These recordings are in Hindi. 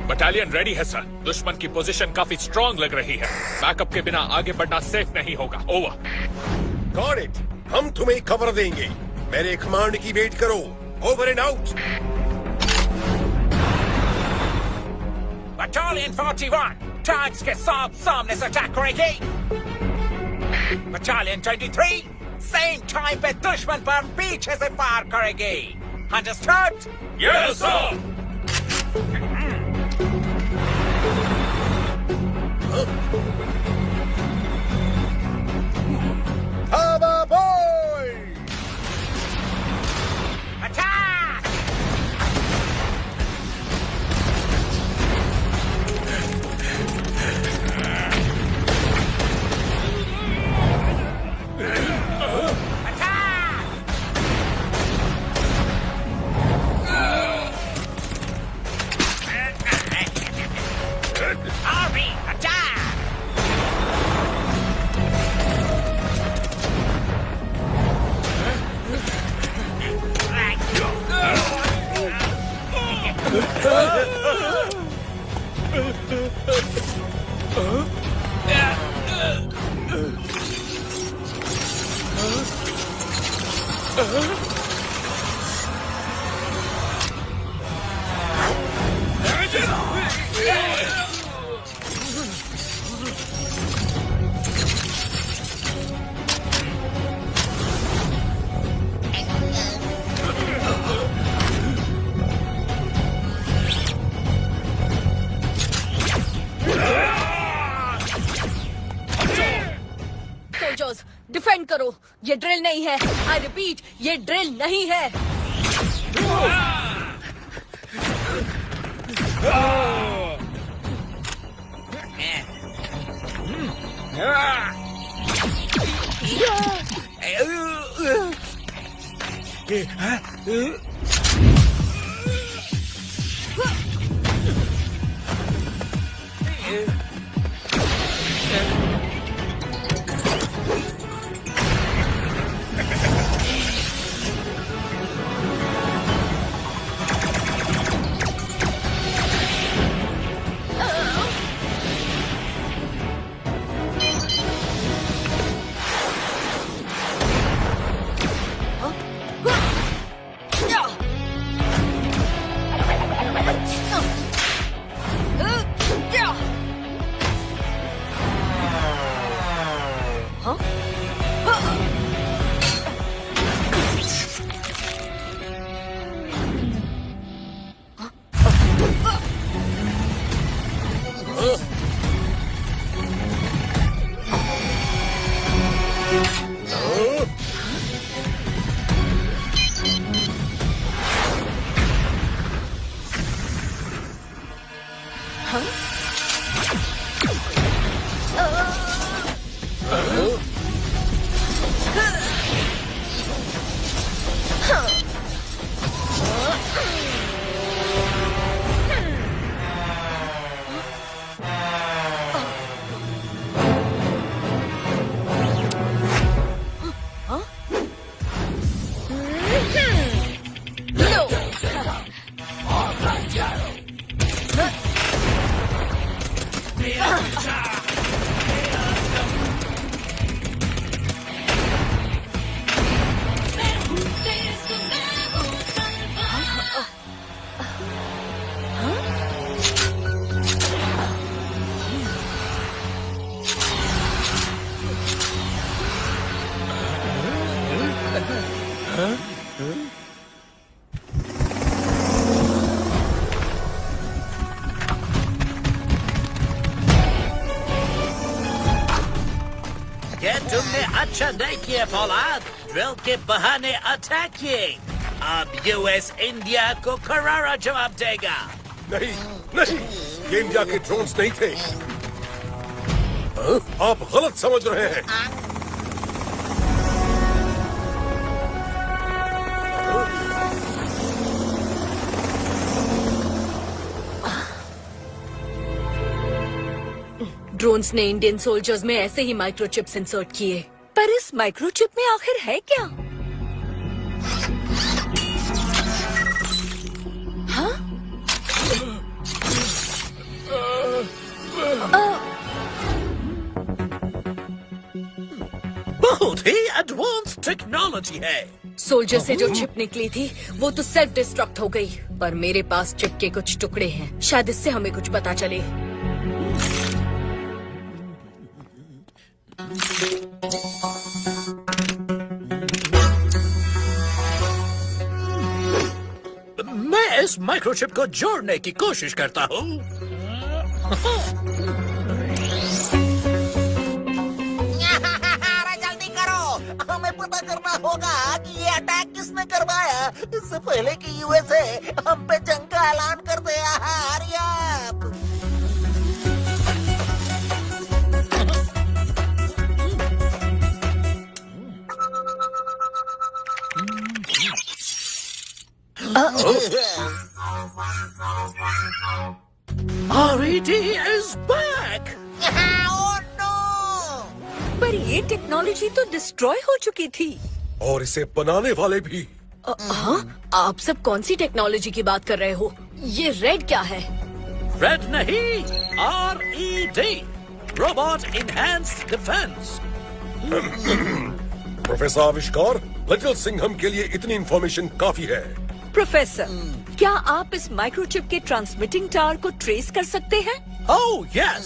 बटालियन रेडी है सर। दुश्मन की पोजीशन काफी स्ट्रांग लग रही है। बैकअप के बिना आगे बढ़ना सेफ नहीं होगा। ओवर। Got it. हम तुम्हें कवर देंगे। मेरे कमांड की वेट करो। Over and out. Battalion 41 tanks के साथ सामने से अटैक करेगी। बटालियन 23 सेम टाइम पे दुश्मन पर पीछे से फायर करेगी। Understood? Yes sir. Hava boy! Attack! Attack! Army, attack! Soldiers defend करो। ये ड्रिल नहीं है। आई रिपीट, ये ड्रिल नहीं है। ये तुमने अच्छा नहीं किया फौलाद। ड्रिल के बहाने अटैक किए। अब यूएस इंडिया को करारा जवाब देगा। नहीं नहीं, ये इंडिया के ड्रोन्स नहीं थे। आप गलत समझ रहे हैं। ड्रोन्स ने इंडियन सोल्जर्स में ऐसे ही माइक्रोचिप्स इंसर्ट किए। पर इस माइक्रोचिप में आखिर है क्या? बहुत ही एडवांस टेक्नोलॉजी है। सोल्जर से जो चिप निकली थी वो तो सेल्फ डिस्ट्रक्ट हो गई, पर मेरे पास चिप के कुछ टुकड़े हैं, शायद इससे हमें कुछ पता चले। मैं इस माइक्रोचिप को जोड़ने की कोशिश करता हूँ। अरे जल्दी करो, हमें पता करना होगा कि ये अटैक किसने करवाया, इससे पहले कि यूएसए हम पे जंग का ऐलान कर दे। Hurry up. RED is back. Oh no! पर ये टेक्नोलॉजी तो डिस्ट्रॉय हो चुकी थी। और इसे बनाने वाले भी। हाँ, आप सब कौन सी टेक्नोलॉजी की बात कर रहे हो? ये रेड क्या है? रेड नहीं, RED, robot enhanced defence. Professor आविष्कार, लिटिल सिंघम के लिए इतनी इंफॉर्मेशन काफी है। प्रोफेसर, क्या आप इस माइक्रोचिप के ट्रांसमिटिंग टावर को ट्रेस कर सकते हैं? Oh yes.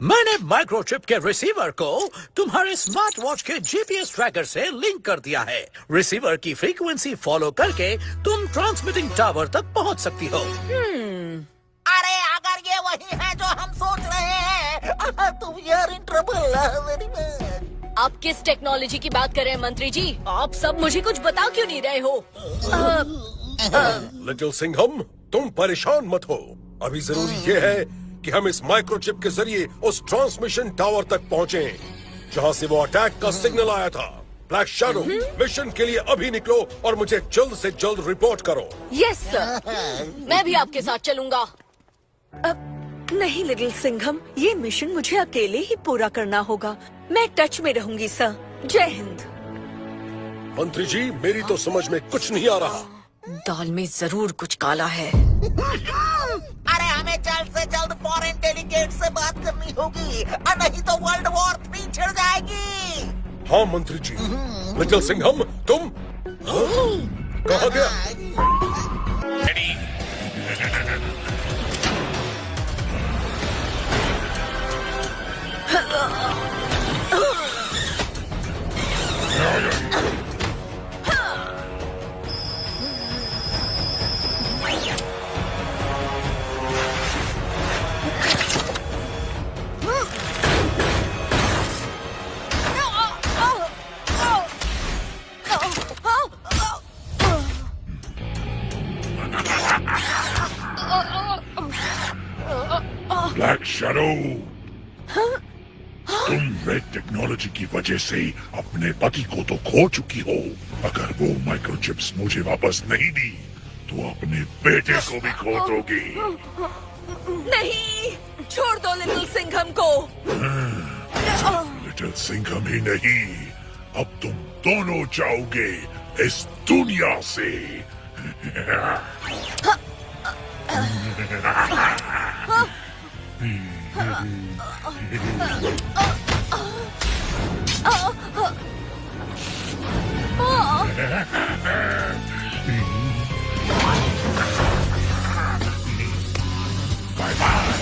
मैंने माइक्रोचिप के रिसीवर को तुम्हारे स्मार्ट वॉच के जीपीएस ट्रैकर से लिंक कर दिया है। रिसीवर की फ्रीक्वेंसी फॉलो करके तुम ट्रांसमिटिंग टावर तक पहुंच सकती हो। अरे अगर ये वही है जो हम सोच रहे हैं, तुम यार इन ट्रबल वेरी मच। आप किस टेक्नोलॉजी की बात कर रहे हैं मंत्री जी? आप सब मुझे कुछ बता क्यों नहीं रहे हो? लिटिल सिंघम, तुम परेशान मत हो। अभी जरूरी ये है कि हम इस माइक्रोचिप के जरिए उस ट्रांसमिशन टावर तक पहुँचे जहाँ से वो अटैक का सिग्नल आया था। ब्लैक शैडो, मिशन के लिए अभी निकलो और मुझे जल्द से जल्द रिपोर्ट करो। Yes sir. मैं भी आपके साथ चलूंगा। नहीं लिटिल सिंघम, ये मिशन मुझे अकेले ही पूरा करना होगा। मैं टच में रहूंगी सर। जय हिंद। मंत्री जी, मेरी तो समझ में कुछ नहीं आ रहा। दाल में जरूर कुछ काला है। अरे हमें जल्द से जल्द फॉरेन डेलीगेट से बात करनी होगी, नहीं तो वर्ल्ड वॉर 3 छिड़ जाएगी। हाँ मंत्री जी। लिटिल सिंघम, तुम कहाँ गया? ब्लैक शैडो, तुम रेड टेक्नोलॉजी की वजह से अपने पति को तो खो चुकी हो। अगर वो माइक्रोचिप्स मुझे वापस नहीं दी तो अपने बेटे को भी खो दोगी। नहीं, छोड़ दो लिटिल सिंघम को। लिटिल सिंघम ही नहीं, अब तुम दोनों जाओगे इस दुनिया से। Bye bye.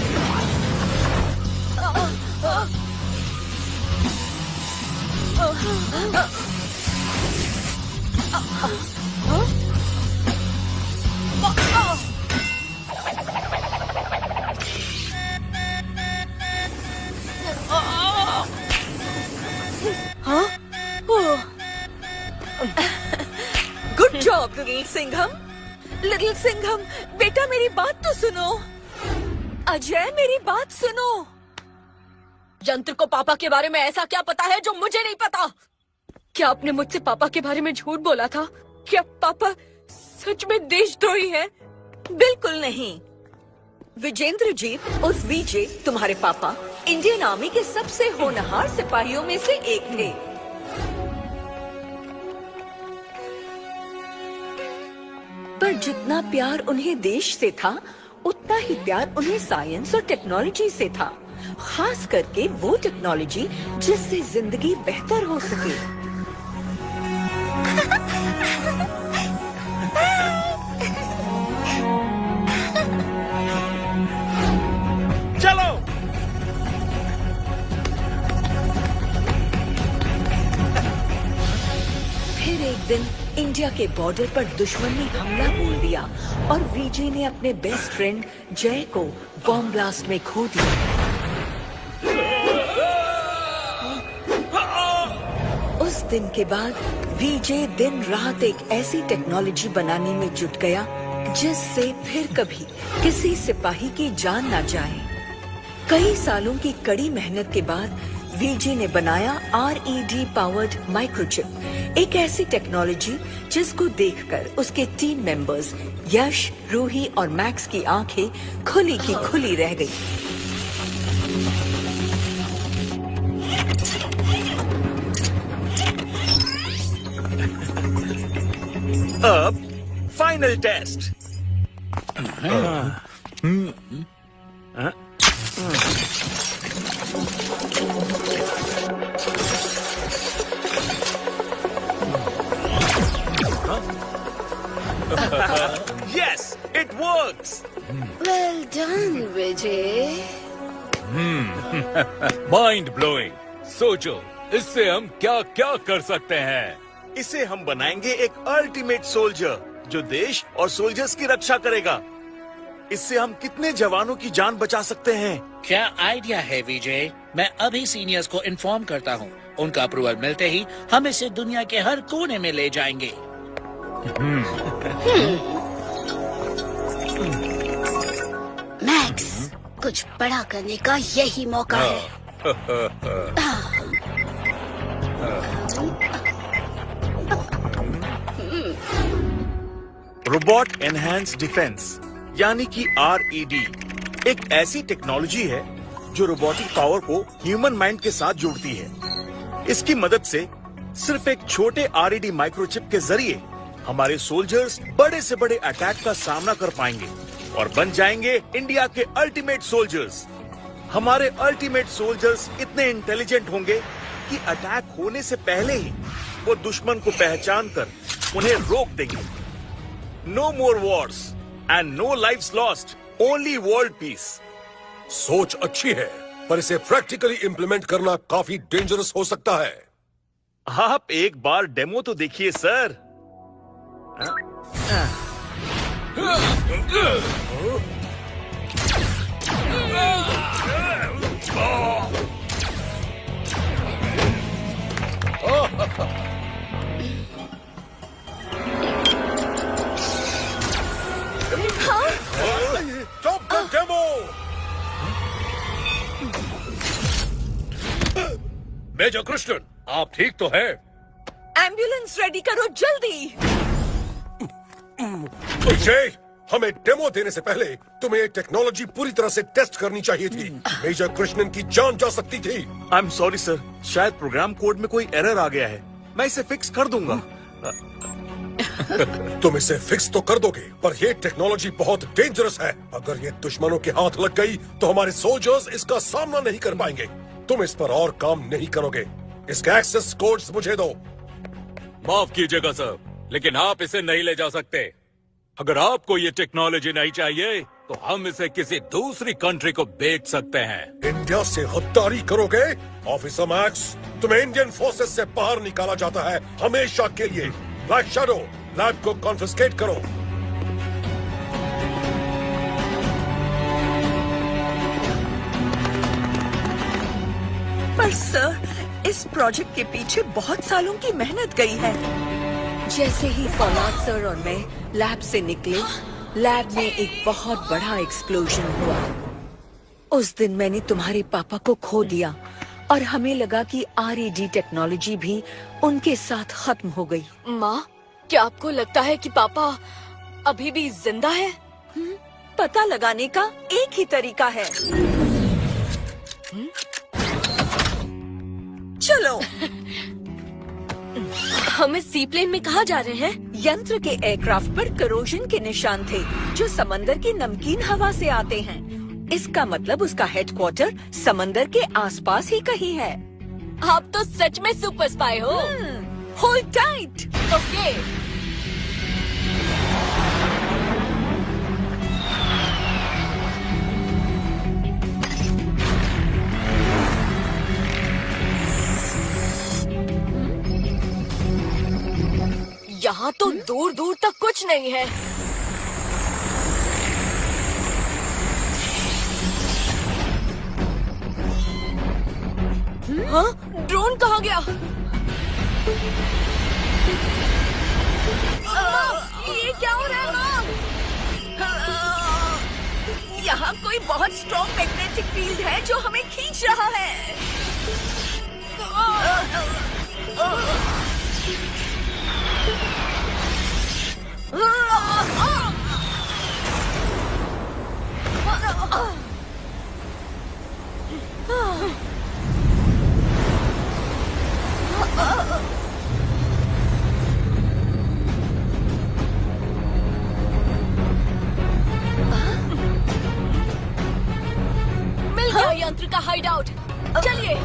Good job little Singham. Little Singham, बेटा मेरी बात तो सुनो। अजय, मेरी बात सुनो। यंत्र को पापा के बारे में ऐसा क्या पता है जो मुझे नहीं पता? क्या आपने मुझसे पापा के बारे में झूठ बोला था? क्या पापा सच में देशद्रोही हैं? बिल्कुल नहीं। विजेंद्रजीत उर्फ वीजे, तुम्हारे पापा इंडियन आर्मी के सबसे होनहार सिपाहियों में से एक थे। पर जितना प्यार उन्हें देश से था, उतना ही प्यार उन्हें साइंस और टेक्नोलॉजी से था, खास करके वो टेक्नोलॉजी जिससे जिंदगी बेहतर हो सके। चलो। फिर एक दिन इंडिया के बॉर्डर पर दुश्मन ने हमला बोल दिया और वीजे ने अपने बेस्ट फ्रेंड जय को बॉम्ब ब्लास्ट में खो दिया। उस दिन के बाद वीजे दिन रात एक ऐसी टेक्नोलॉजी बनाने में जुट गया जिससे फिर कभी किसी सिपाही की जान ना जाए। कई सालों की कड़ी मेहनत के बाद वीजे ने बनाया RED पावर्ड माइक्रोचिप, एक ऐसी टेक्नोलॉजी जिसको देखकर उसके टीम मेंबर्स यश, रूही और मैक्स की आंखें खुली की खुली रह गई। अब final test. Yes, it works. Well done, Vijay. Mind blowing. सोचो इससे हम क्या क्या कर सकते हैं। इसे हम बनाएंगे एक अल्टीमेट सोल्जर जो देश और सोल्जर्स की रक्षा करेगा। इससे हम कितने जवानों की जान बचा सकते हैं। क्या आइडिया है विजय? मैं अभी सीनियर्स को इन्फॉर्म करता हूँ। उनका अप्रूवल मिलते ही हम इसे दुनिया के हर कोने में ले जाएंगे। मैक्स, कुछ बड़ा करने का यही मौका है। रोबोट एनहांस डिफेंस यानी कि RED एक ऐसी टेक्नोलॉजी है जो रोबोटिक पावर को ह्यूमन माइंड के साथ जोड़ती है। इसकी मदद से सिर्फ एक छोटे RED माइक्रोचिप के जरिए हमारे सोल्जर्स बड़े से बड़े अटैक का सामना कर पाएंगे और बन जाएंगे इंडिया के अल्टीमेट सोल्जर्स। हमारे अल्टीमेट सोल्जर्स इतने इंटेलिजेंट होंगे कि अटैक होने से पहले ही वो दुश्मन को पहचान कर उन्हें रोक देंगे। No more wars and no lives lost, only world peace. सोच अच्छी है, पर इसे प्रैक्टिकली इम्प्लीमेंट करना काफी डेंजरस हो सकता है। आप एक बार डेमो तो देखिए sir. Stop the demo! Major Krishnan, आप ठीक तो है? एम्बुलेंस रेडी करो जल्दी। विजय, हमें डेमो देने से पहले तुम्हें ये टेक्नोलॉजी पूरी तरह से टेस्ट करनी चाहिए थी। मेजर कृष्णन की जान जा सकती थी। आई एम सॉरी सर, शायद प्रोग्राम कोड में कोई एरर आ गया है। मैं इसे फिक्स कर दूंगा। तुम इसे फिक्स तो कर दोगे, पर ये टेक्नोलॉजी बहुत डेंजरस है। अगर ये दुश्मनों के हाथ लग गई तो हमारे सोल्जर्स इसका सामना नहीं कर पाएंगे। तुम इस पर और काम नहीं करोगे। इसका एक्सेस कोड्स मुझे दो। माफ कीजिएगा सर, लेकिन आप इसे नहीं ले जा सकते। अगर आपको ये टेक्नोलॉजी नहीं चाहिए तो हम इसे किसी दूसरी कंट्री को बेच सकते हैं। इंडिया से गद्दारी करोगे? ऑफिसर मैक्स, तुम्हें इंडियन फोर्सेस से बाहर निकाला जाता है हमेशा के लिए। ब्लैक शैडो, लैब को कॉन्फिस्केट करो। पर सर, इस प्रोजेक्ट के पीछे बहुत सालों की मेहनत गई है। जैसे ही फवाद सर और मैं लैब से निकले, लैब में एक बहुत बड़ा एक्सप्लोजन हुआ। उस दिन मैंने तुम्हारे पापा को खो दिया और हमें लगा कि RED टेक्नोलॉजी भी उनके साथ खत्म हो गई। माँ, क्या आपको लगता है कि पापा अभी भी जिंदा है? पता लगाने का एक ही तरीका है। चलो। हम इस सी प्लेन में कहाँ जा रहे हैं? यंत्र के एयरक्राफ्ट पर करोजन के निशान थे जो समंदर की नमकीन हवा से आते हैं। इसका मतलब उसका हेडक्वार्टर समंदर के आसपास ही कहीं है। आप तो सच में सुपर स्पाई हो। Hold tight. ओके। यहाँ तो दूर दूर तक कुछ नहीं है। हाँ? ड्रोन कहाँ गया? ये क्या हो रहा है माँ? यहाँ कोई बहुत स्ट्रॉन्ग मैग्नेटिक फील्ड है जो हमें खींच रहा है। मिल गया यंत्र का हाइड आउट। चलिए।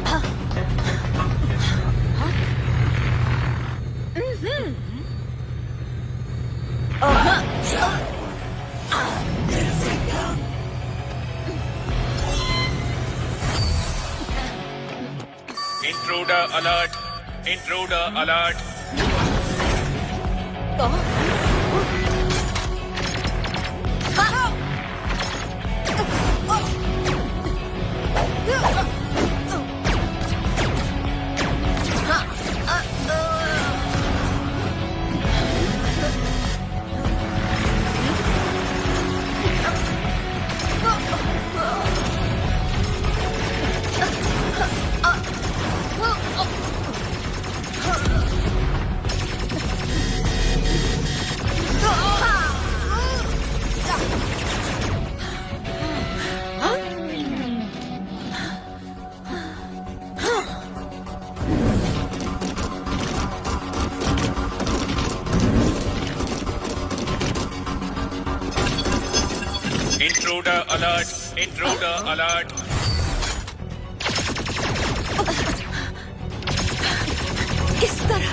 Intruder alert! Intruder alert! Intruder alert! Intruder alert! इस तरह।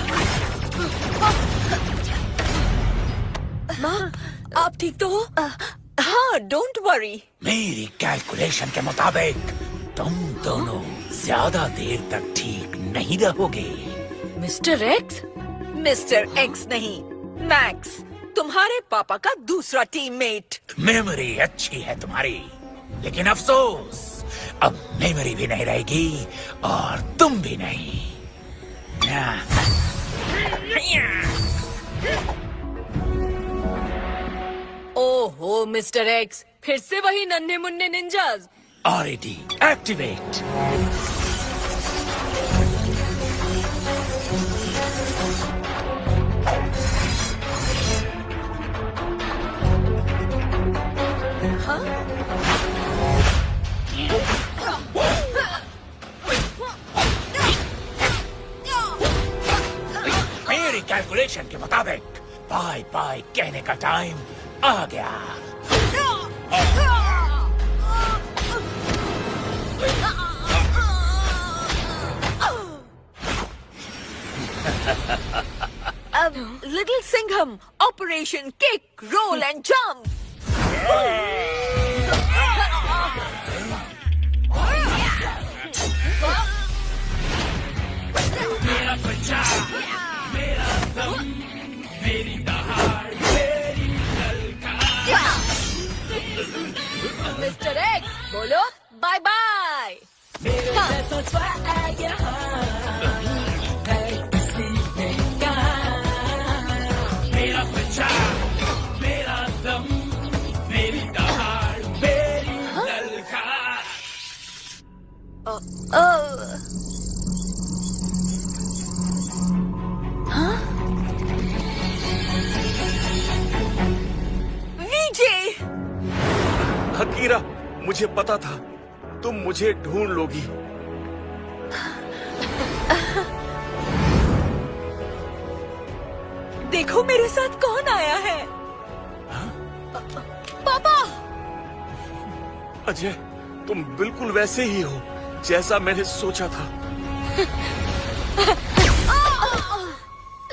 माँ, आप ठीक तो हो? हाँ, डोंट वरी। मेरी कैलकुलेशन के मुताबिक तुम दोनों ज्यादा देर तक ठीक नहीं रहोगे। Mister x? मिस्टर एक्स नहीं, मैक्स, तुम्हारे पापा का दूसरा टीममेट। मेमोरी अच्छी है तुम्हारी, लेकिन अफसोस अब मेमोरी भी नहीं रहेगी और तुम भी नहीं। ओहो मिस्टर एक्स, फिर से वही नन्हे मुन्ने निंजाज। RED activate. मेरी कैलकुलेशन के मुताबिक बाय बाय कहने का टाइम आ गया। अब little Singham, operation kick, roll and jump. मेरा बच्चा, मेरा दम, मेरी दहाड़, मेरी ललकार। मिस्टर एक्स, बोलो बाय बाय। मेरा बच्चा, मेरा दम, मेरी दहाड़, मेरी ललकार। वीजे, मीरा, मुझे पता था तुम मुझे ढूंढ लोगी। देखो मेरे साथ कौन आया है। पापा। अजय, तुम बिल्कुल वैसे ही हो जैसा मैंने सोचा था।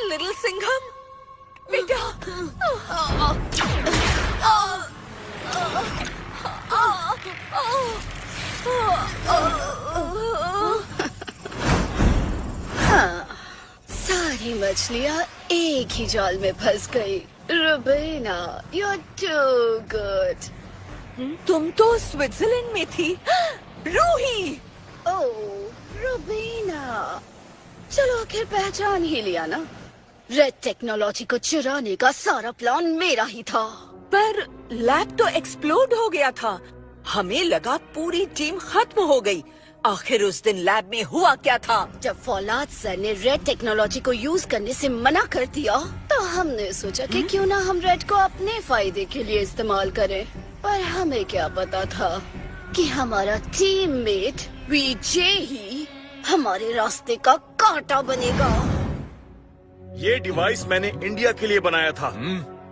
लिटिल सिंघम, बेटा। सारी मछलियाँ एक ही जाल में फंस गई। Rubina, you're too good. तुम तो स्विट्जरलैंड में थी। रूही। ओह, रुबीना। चलो आखिर पहचान ही लिया ना। रेड टेक्नोलॉजी को चुराने का सारा प्लान मेरा ही था। पर लैब तो एक्सप्लोड हो गया था। हमें लगा पूरी टीम खत्म हो गई। आखिर उस दिन लैब में हुआ क्या था? जब फौलाद सर ने रेड टेक्नोलॉजी को यूज करने से मना कर दिया, तो हमने सोचा कि क्यों ना हम रेड को अपने फायदे के लिए इस्तेमाल करें। पर हमें क्या पता था कि हमारा टीममेट वीजे ही हमारे रास्ते का कांटा बनेगा। ये डिवाइस मैंने इंडिया के लिए बनाया था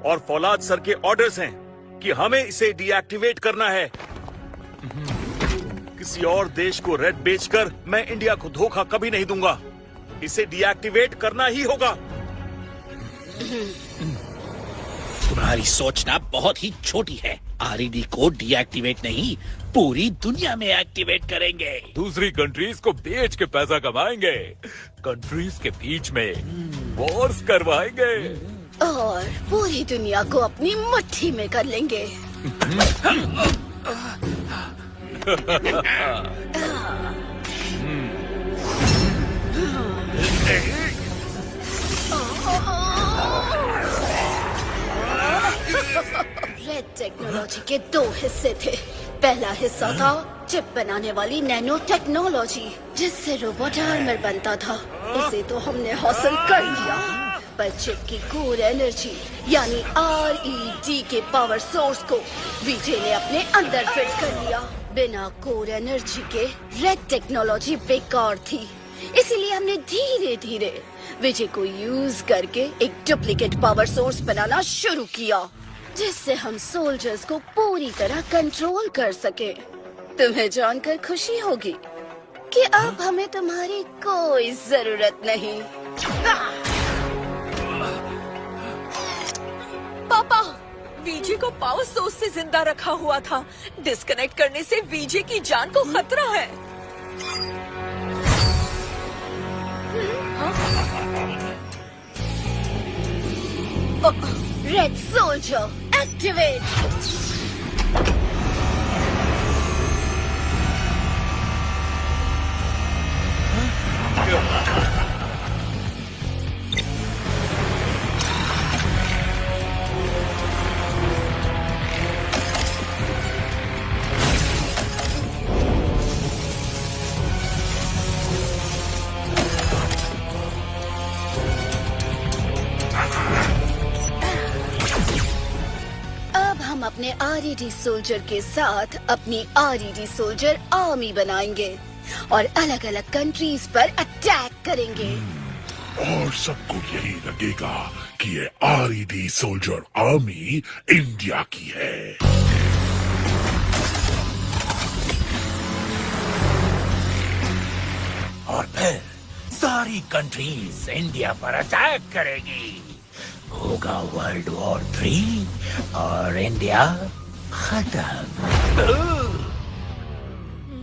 और फौलाद सर के ऑर्डर्स हैं कि हमें इसे डीएक्टिवेट करना है। किसी और देश को रेड बेचकर मैं इंडिया को धोखा कभी नहीं दूंगा। इसे डीएक्टिवेट करना ही होगा। तुम्हारी सोच ना बहुत ही छोटी है। आरईडी को डीएक्टिवेट नहीं, पूरी दुनिया में एक्टिवेट करेंगे। दूसरी कंट्रीज को बेच के पैसा कमाएंगे, कंट्रीज के बीच में वॉर्स करवाएंगे और पूरी दुनिया को अपनी मुट्ठी में कर लेंगे। रेड टेक्नोलॉजी के दो हिस्से थे। पहला हिस्सा था चिप बनाने वाली नैनो टेक्नोलॉजी, जिससे रोबोट आर्मर बनता था। इसे तो हमने हासिल कर लिया, पर चिप की कोर एनर्जी यानी RED के पावर सोर्स को विजय ने अपने अंदर फिट कर लिया। बिना कोर एनर्जी के रेड टेक्नोलॉजी बेकार थी, इसीलिए हमने धीरे धीरे विजय को यूज करके एक डुप्लीकेट पावर सोर्स बनाना शुरू किया, जिससे हम सोल्जर्स को पूरी तरह कंट्रोल कर सके। तुम्हें जानकर खुशी होगी कि अब हमें तुम्हारी कोई जरूरत नहीं। पापा, वीजे को पावर सोर्स से जिंदा रखा हुआ था। डिस्कनेक्ट करने से वीजे की जान को खतरा है। Red soldier activate. अपने RED सोल्जर के साथ अपनी RED सोल्जर आर्मी बनाएंगे और अलग अलग कंट्रीज पर अटैक करेंगे। और सबको यही लगेगा कि ये RED सोल्जर आर्मी इंडिया की है। और फिर सारी कंट्रीज इंडिया पर अटैक करेगी। होगा वर्ल्ड वॉर 3 और इंडिया खत्म।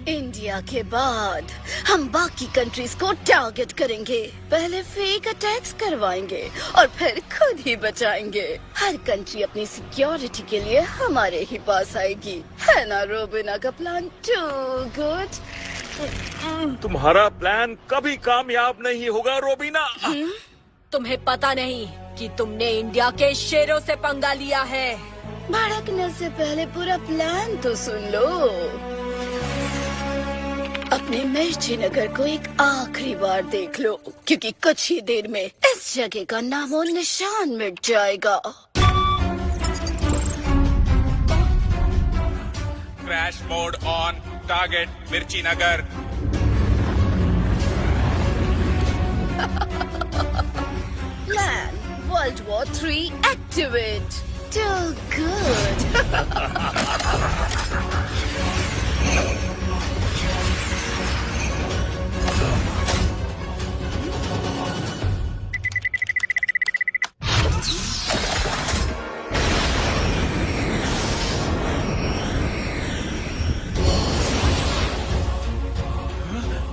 इंडिया के बाद हम बाकी कंट्रीज को टारगेट करेंगे। पहले फेक अटैक्स करवाएंगे और फिर खुद ही बचाएंगे। हर कंट्री अपनी सिक्योरिटी के लिए हमारे ही पास आएगी, है ना रोबिना का प्लान टू गुड? तुम्हारा प्लान कभी कामयाब नहीं होगा रोबिना। तुम्हें पता नहीं कि तुमने इंडिया के शेरों से पंगा लिया है। भड़कने से पहले पूरा प्लान तो सुन लो। अपने मिर्ची नगर को एक आखिरी बार देख लो, क्योंकि कुछ ही देर में इस जगह का नामो निशान मिट जाएगा। क्रैश मोड ऑन, टारगेट मिर्ची नगर। Plan World War III activate. Too good.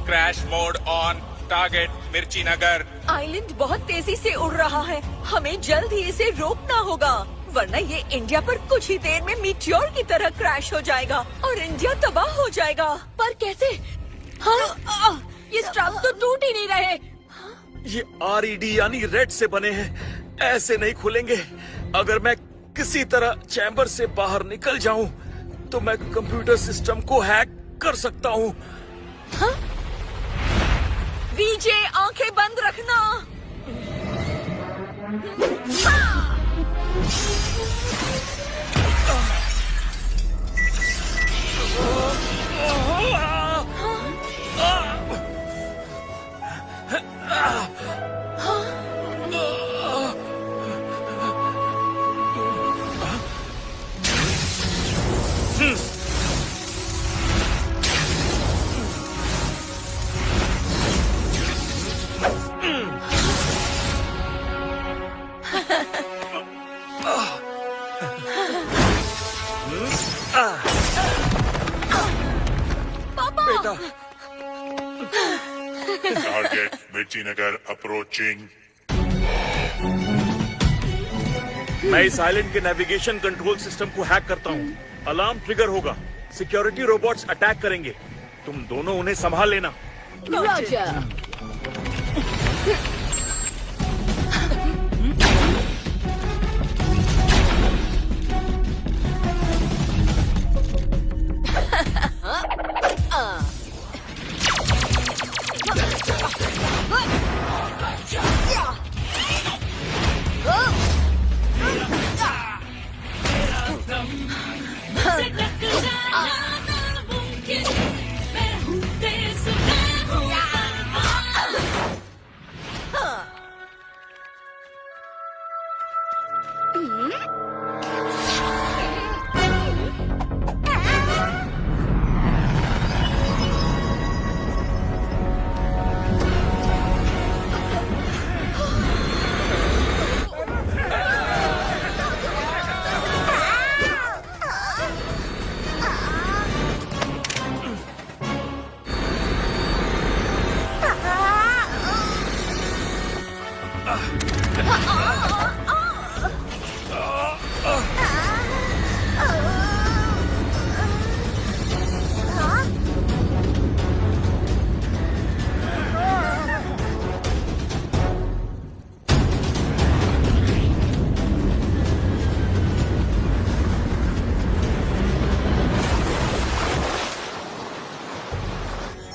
Crash mode on, target मिर्ची नगर। आइलैंड बहुत तेजी से उड़ रहा है, हमें जल्द ही इसे रोकना होगा, वरना ये इंडिया पर कुछ ही देर में मीटियोर की तरह क्रैश हो जाएगा और इंडिया तबाह हो जाएगा। पर कैसे? हाँ, ये स्टैम्प तो टूट ही नहीं रहे। ये RED यानी रेड से बने हैं, ऐसे नहीं खुलेंगे। अगर मैं किसी तरह चैम्बर से बाहर निकल जाऊं, तो मैं कंप्यूटर सिस्टम को हैक कर सकता हूं। वीजे आंखें बंद रखना। बेटा, टारगेट मिर्ची नगर अप्रोचिंग। मैं इस आइलैंड के नेविगेशन कंट्रोल सिस्टम को हैक करता हूँ। अलार्म ट्रिगर होगा, सिक्योरिटी रोबोट्स अटैक करेंगे, तुम दोनों उन्हें संभाल लेना। Roger.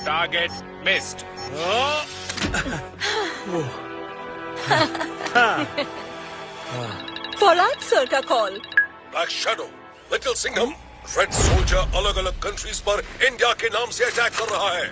Target missed. Faulad sir का कॉल। Black shadow, little Singham, red soldier अलग अलग कंट्रीज पर इंडिया के नाम से अटैक कर रहा है।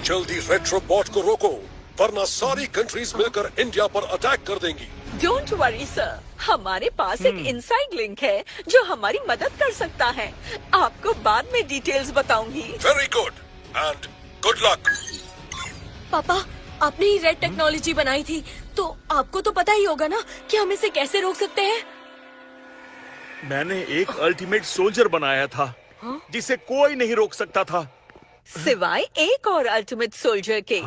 जल्दी रेट्रोबॉट को रोको, वरना सारी कंट्रीज मिलकर इंडिया पर अटैक कर देंगी। डोंट वरी सर, हमारे पास एक इनसाइड लिंक है जो हमारी मदद कर सकता है। आपको बाद में डिटेल्स बताऊंगी। Very good and good luck. पापा, आपने ही रेड टेक्नोलॉजी बनाई थी, तो आपको तो पता ही होगा ना कि हम इसे कैसे रोक सकते हैं। मैंने एक अल्टीमेट सोल्जर बनाया था जिसे कोई नहीं रोक सकता था। सिवाय एक और अल्टीमेट सोल्जर के।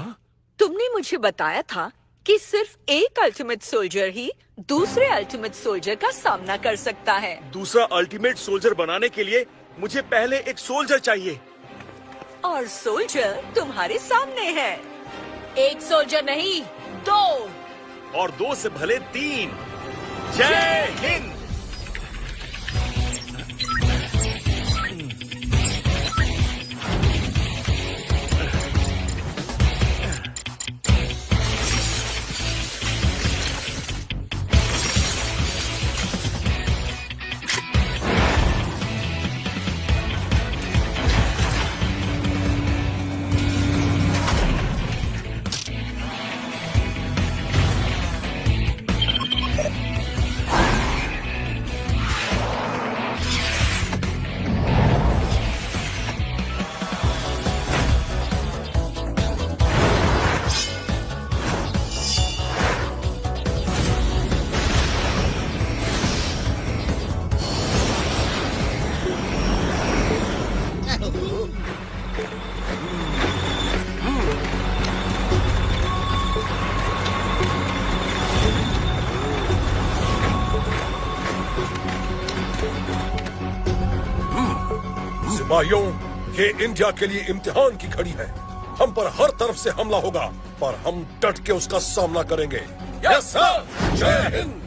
तुमने मुझे बताया था कि सिर्फ एक अल्टीमेट सोल्जर ही दूसरे अल्टीमेट सोल्जर का सामना कर सकता है। दूसरा अल्टीमेट सोल्जर बनाने के लिए मुझे पहले एक सोल्जर चाहिए। और सोल्जर तुम्हारे सामने है। एक सोल्जर नहीं, 2। और 2 से भले 3। जय हिंद। सिपाहियों, ये इंडिया के लिए इम्तिहान की घड़ी है। हम पर हर तरफ से हमला होगा, पर हम डट के उसका सामना करेंगे। Yes sir. जय हिंद।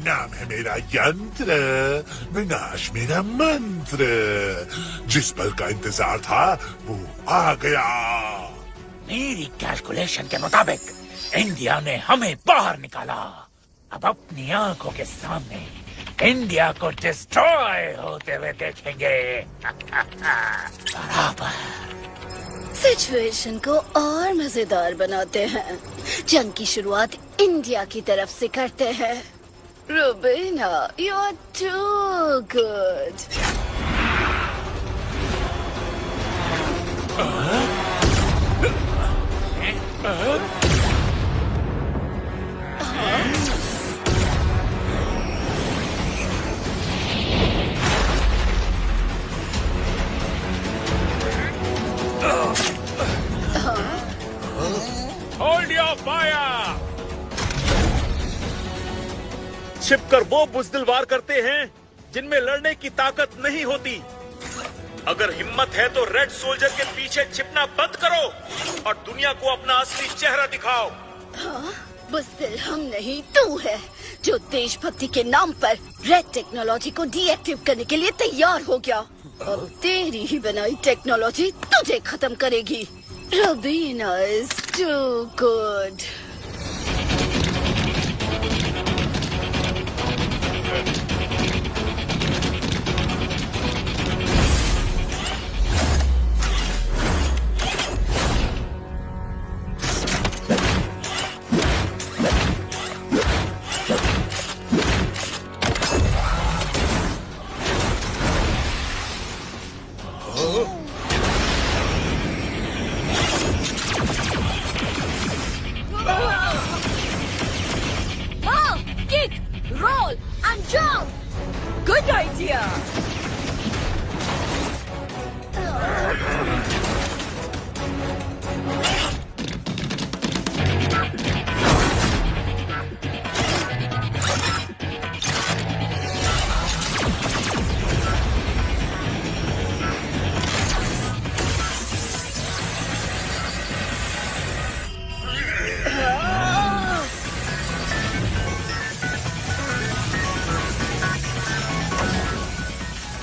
नाम है मेरा यंत्र, विनाश मेरा मंत्र। जिस पल का इंतजार था वो आ गया। मेरी कैलकुलेशन के मुताबिक इंडिया ने हमें बाहर निकाला। अब अपनी आंखों के सामने इंडिया को डिस्ट्रॉय होते हुए देखेंगे। बराबर। सिचुएशन को और मजेदार बनाते हैं। जंग की शुरुआत इंडिया की तरफ से करते हैं। Rubina, you are too good. Hold your fire. छिपकर वो बुज़दिल वार करते हैं जिनमें लड़ने की ताकत नहीं होती। अगर हिम्मत है तो रेड सोल्जर के पीछे छिपना बंद करो और दुनिया को अपना असली चेहरा दिखाओ। हाँ, बुज़दिल हम नहीं, तू है जो देशभक्ति के नाम पर रेड टेक्नोलॉजी को डीएक्टिव करने के लिए तैयार हो गया। अब तेरी ही बनाई टेक्नोलॉजी तुझे खत्म करेगी। Rubina is too good. Kick, roll and jump. Good idea.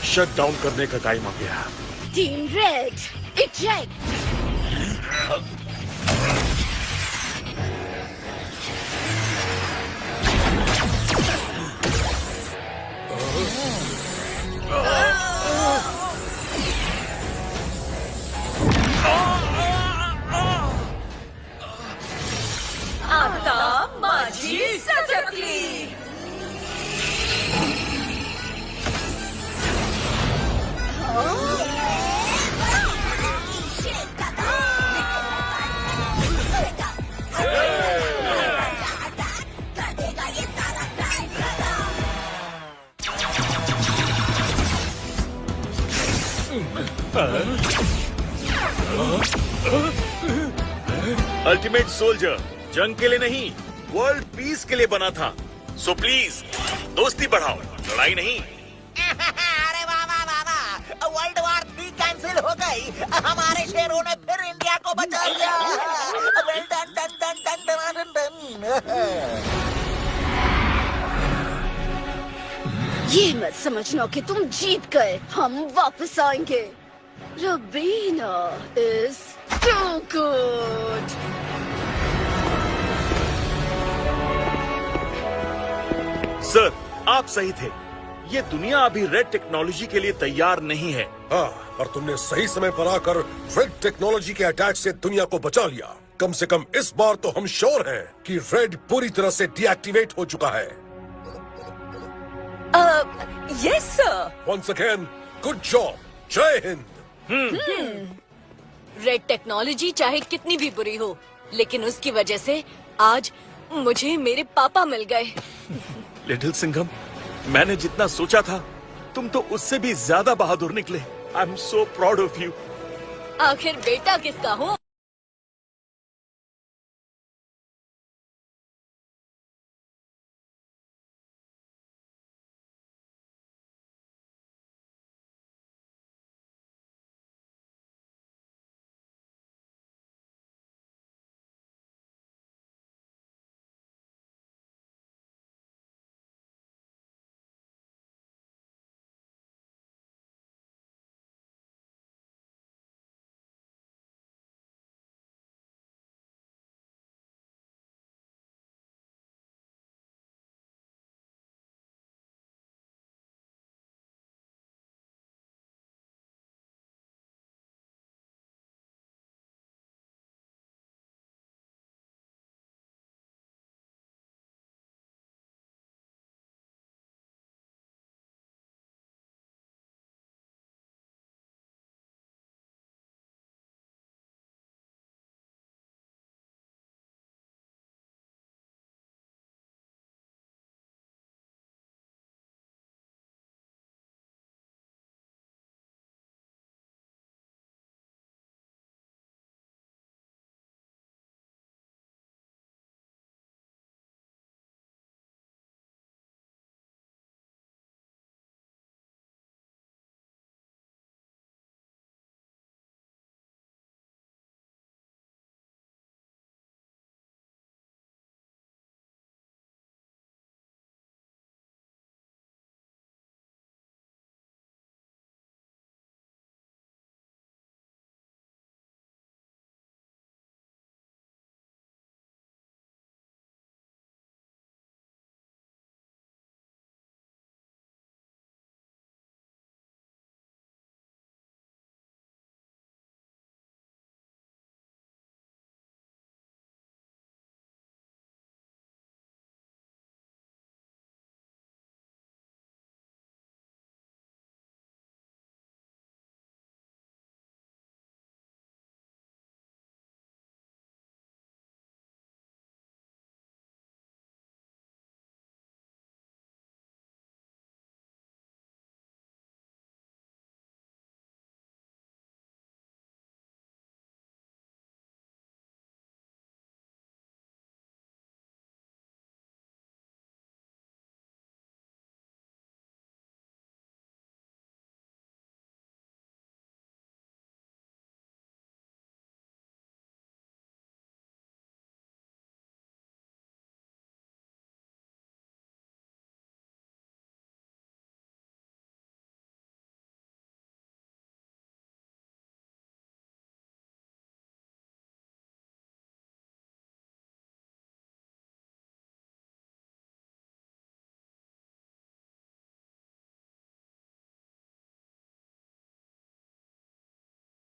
Shut down करने का टाइम आ गया। Team red, eject. Ultimate soldier जंग के लिए नहीं, वर्ल्ड पीस के लिए बना था। सो प्लीज दोस्ती बढ़ाओ, लड़ाई नहीं। अरे वाह वाह वाह वाह, वर्ल्ड वॉर 3 कैंसिल हो गई। हमारे शेरों ने फिर इंडिया को बचा लिया। Well done done done done done done. ये मत समझना कि तुम जीत गए, हम वापस आएंगे। Rabina is too good. Sir आप सही थे, ये दुनिया अभी रेड टेक्नोलॉजी के लिए तैयार नहीं है। हाँ, और तुमने सही समय पर आकर रेड टेक्नोलॉजी के अटैक से दुनिया को बचा लिया। कम से कम इस बार तो हम श्योर हैं कि रेड पूरी तरह से डीएक्टिवेट हो चुका है। Yes sir. Once again good job, Jai Hind. Red technology चाहे कितनी भी बुरी हो, लेकिन उसकी वजह से आज मुझे मेरे पापा मिल गए। लिटिल सिंघम, मैंने जितना सोचा था तुम तो उससे भी ज्यादा बहादुर निकले। I am so proud of you. आखिर बेटा किसका हूँ?